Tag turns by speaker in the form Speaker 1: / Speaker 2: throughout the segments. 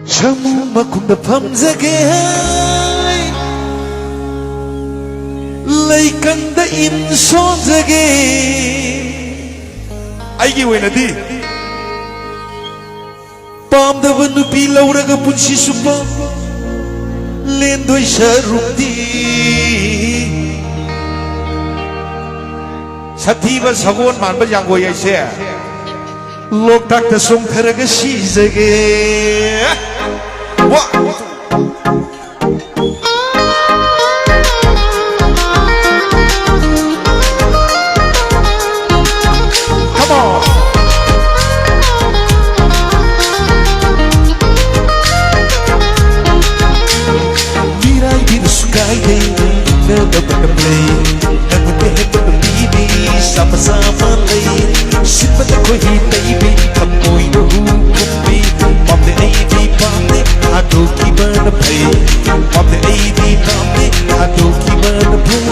Speaker 1: Chamu makunda pamzage Laikanda in sonzage Aigi wenadi Pamdava nupi lauraga punsi supa Lendoi sarukti Sativa sagon manba janggo yaise Loktak ta song tharaga sijage What? Come on. Mirai di sukai day, never but the play. Never the head of the baby, sama lay. Sipa the koi baby, kamoy no kumbi. Pop the AD, pop the Ado keeper the play. Pop the AD, pop the Ado keeper the play.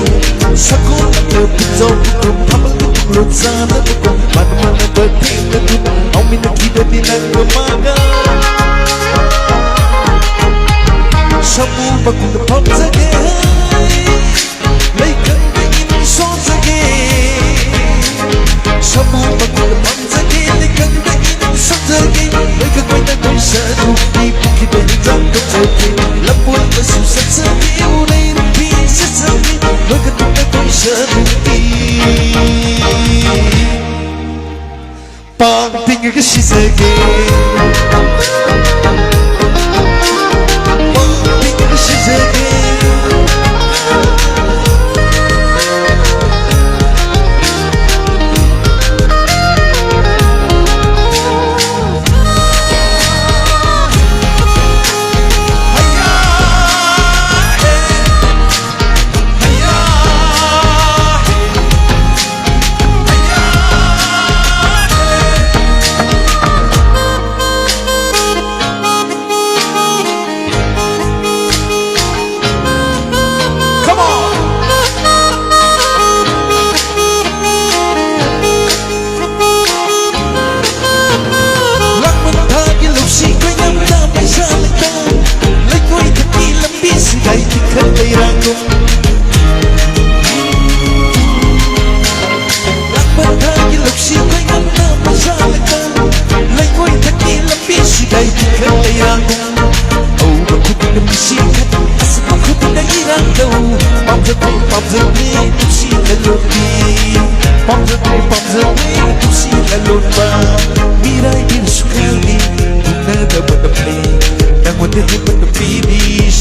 Speaker 1: Sakon the pizzo, papa look sana, mana bertin the tuna. Aumi the kida di nangga maga. Samu baku the pumps again. Like the in songs again. Samu baku the pumps again. Like the in songs again. Like a great adventure. People keep it drunk the talking. Lapur the susah segi. Unai rupi sesegi. Like a great adventure. Pang tinggi ke sisege.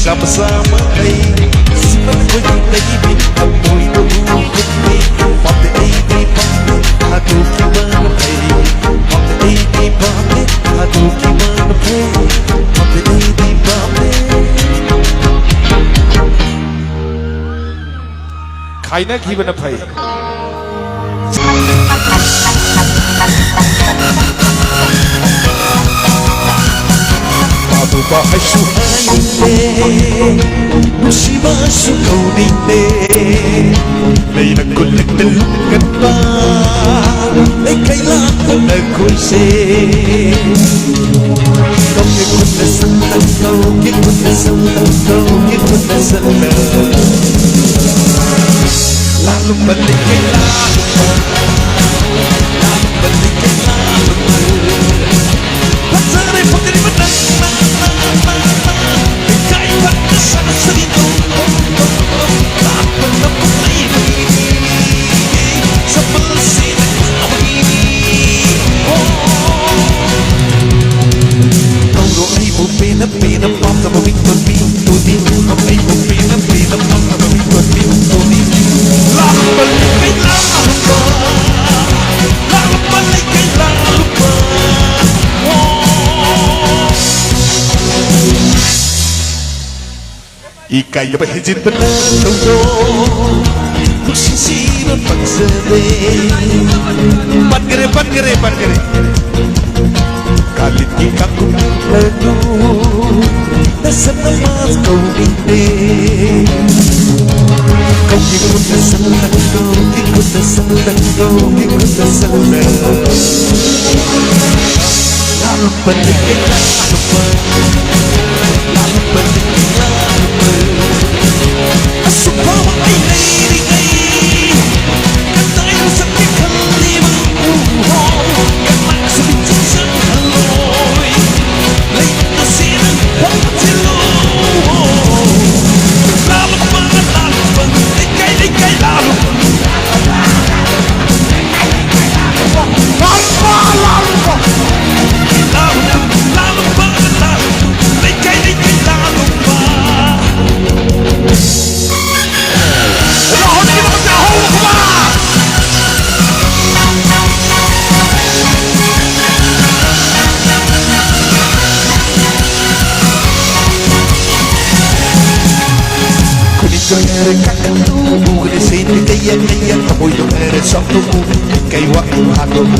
Speaker 1: Sama-sama ay Sipan ko yung naibig Amoy na bukot Pop the AD Pop Haduki man ay Pop the AD Pop Haduki man ay Pop the AD Pop Kaina kiba na pay Bahay suhayin Musiba sukaunin May nagulag na lukat pa Ay kailangan ako'y Kawin ko na sa langaw Kawin ko na sa langaw Kawin ko na sa langaw Lalong balik kay lalong pa Lalong balik kay lalong pa Pagsaray pag diniman Ikay na pahijin pa na tawdo Kung sinsino pagsabi Pan kere Kalit ikaw kung lalo Nasa naman kau hindi Kau ikot na sa lalo Ikot na sa lalo Ikot na sa lalo Lalo pa na kailangan pa Kuningan kakanu Ugre sini kaya kaya Kamoy yung ere sakto mo Kay wako hato mo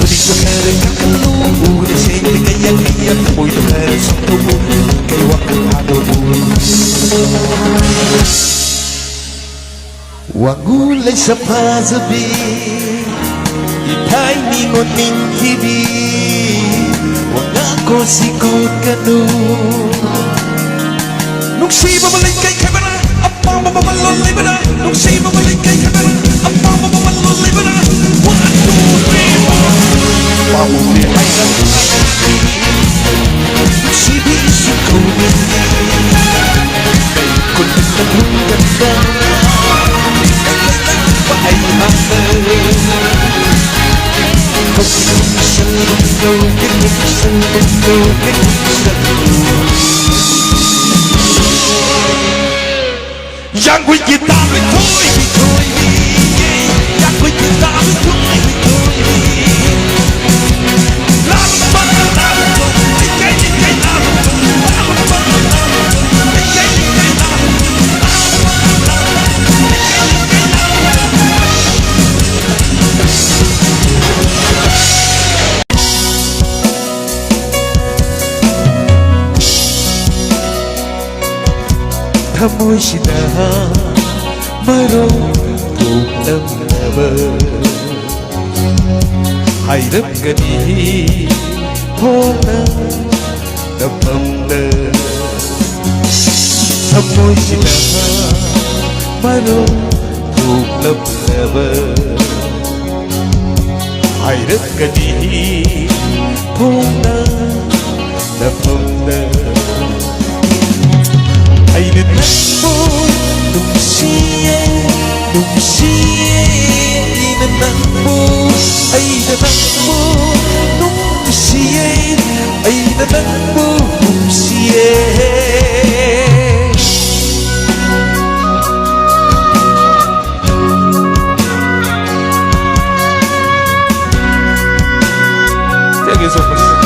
Speaker 1: Kuningan ere kakanu Ugre sini kaya kaya Kamoy yung ere sakto mo Kay wako hato mo Wangulay sa pasabi Itay ningon ning hibi Wag ako sikot kanu Nung siya babalik kay kamera Ang pamamalolay ba na Nung siya babalik kay kamera Ang pamamalolay ba na 1, 2, 3, 4 Pamulihay ng aking Sibisip ko din Kay kulit na nung ganda Ay hanggang Kung isang mundo isang mundo isang mundo Yang with guitar with toy Yang with guitar with toy Amoy sila marunong naman Hayram gani Hola napamdan Amoy sila marunong naman Hayram gani Hola napamdan Ay nanang mo nung siya Ay nanang mo nung siya Ay nanang mo nung siya Thank you so much.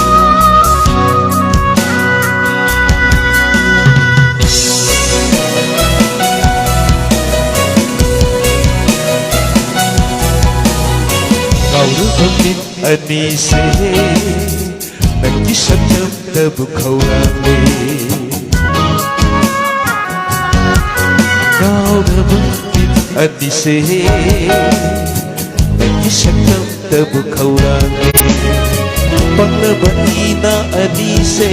Speaker 1: Pagkit anise Nag-isang namdabog hawami Kau na pagkit anise Nag-isang namdabog hawami Panglabani na anise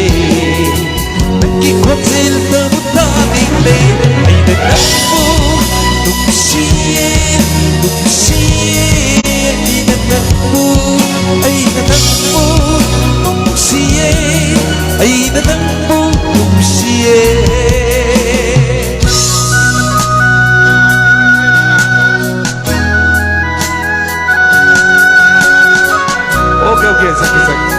Speaker 1: Nag-ikwapsil na mutaming lay Ay nanang mo nung siya Ay nanang mo nung siya Ay nanang mo nung siya Okay, sakit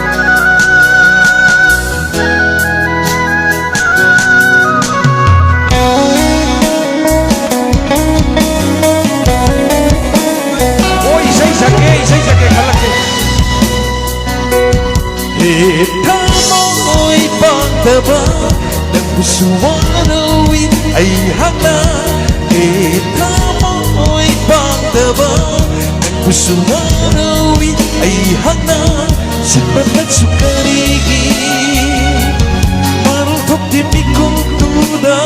Speaker 1: Itamo'y pagtaba ng puso wanawin ay hanglan Itamo'y pagtaba ng puso wanawin ay hanglan Sipat nagsukarigi Maruntok timig kong tuda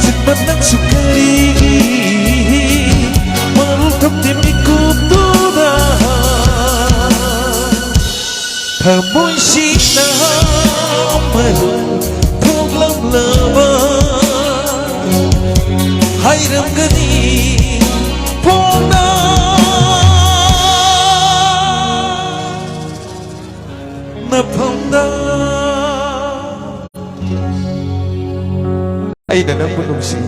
Speaker 1: Sipat nagsukarigi Maruntok timig kong tuda Amoy sinamalan Paglamlaban Hayram gani Pona Napamda Ay nanang mo nung si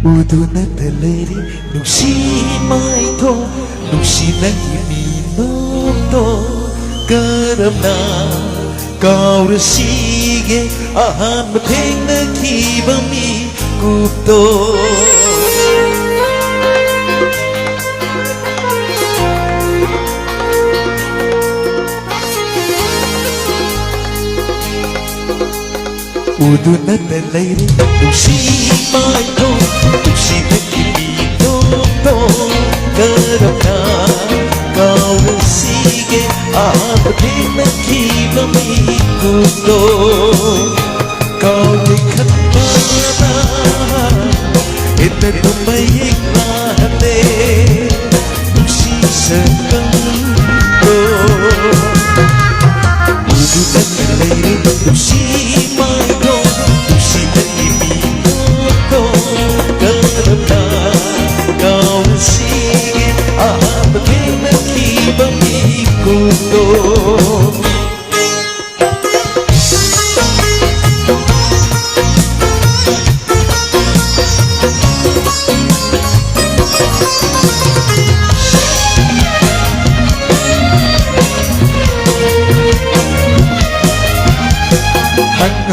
Speaker 1: Udo na taleri Nung si Maito Nung si Nangiminom to Karam na kau resige ahan mateng nakibami kupto Udunada layri Nusimayo Nusinagimito to Karapna Kau sige Abadi nakibamikuto Kau likat mana Ito tumayik na hati Nusisakanto Udunada layri Nusimayo Nusinagimito Karapna Kau sige Abadi nakibamikuto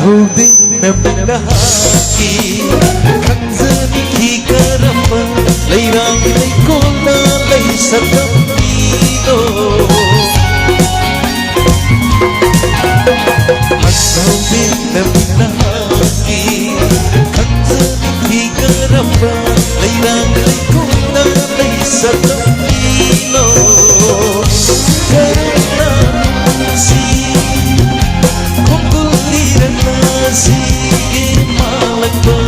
Speaker 1: Holding na minahaki Kanzani ki karamba Layrang ilay ko na lay sa tampino Holding na minahaki Kanzani ki karamba Layrang ilay ko na lay sa tampino Karena si Sige malagpo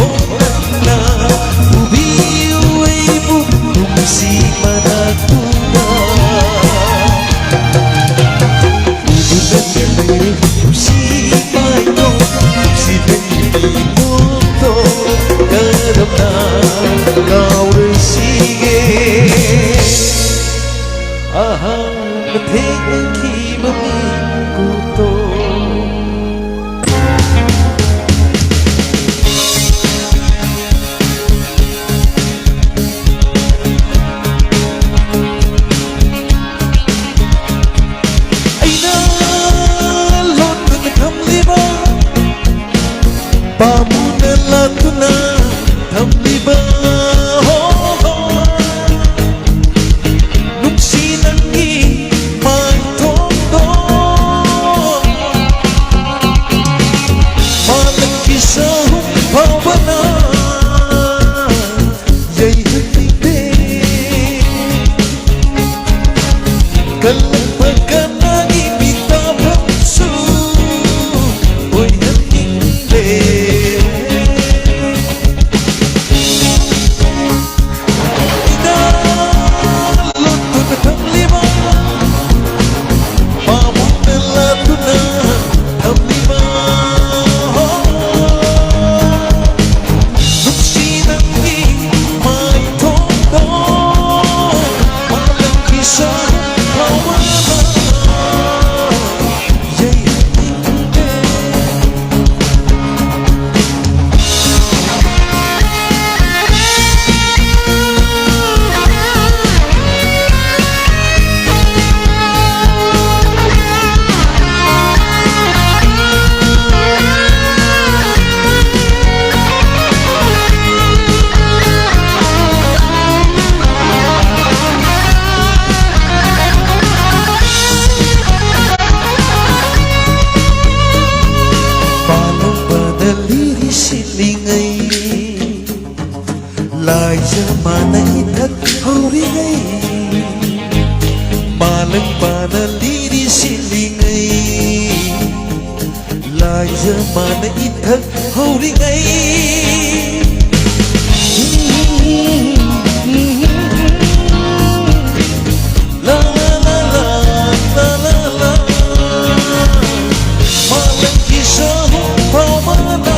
Speaker 1: Ona ubi uwi bukong si managuna Ubi na nilay si payo Si nilito to Karap na kau sige Aha mating kibamikuto Pamunala ko na tamliba Nung sinangi may tondo Malaki sa humpawa na Yay hatide Kalampagan na ibitapang su Uy hatide Lai zamana itat hauringai Malang panaliri silingai Lai zamana itat hauringai La la la la la la la Malang kisah pamana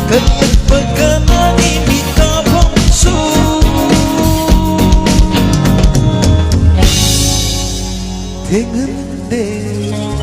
Speaker 1: Kalagpagan na ibitapang su Tingnan din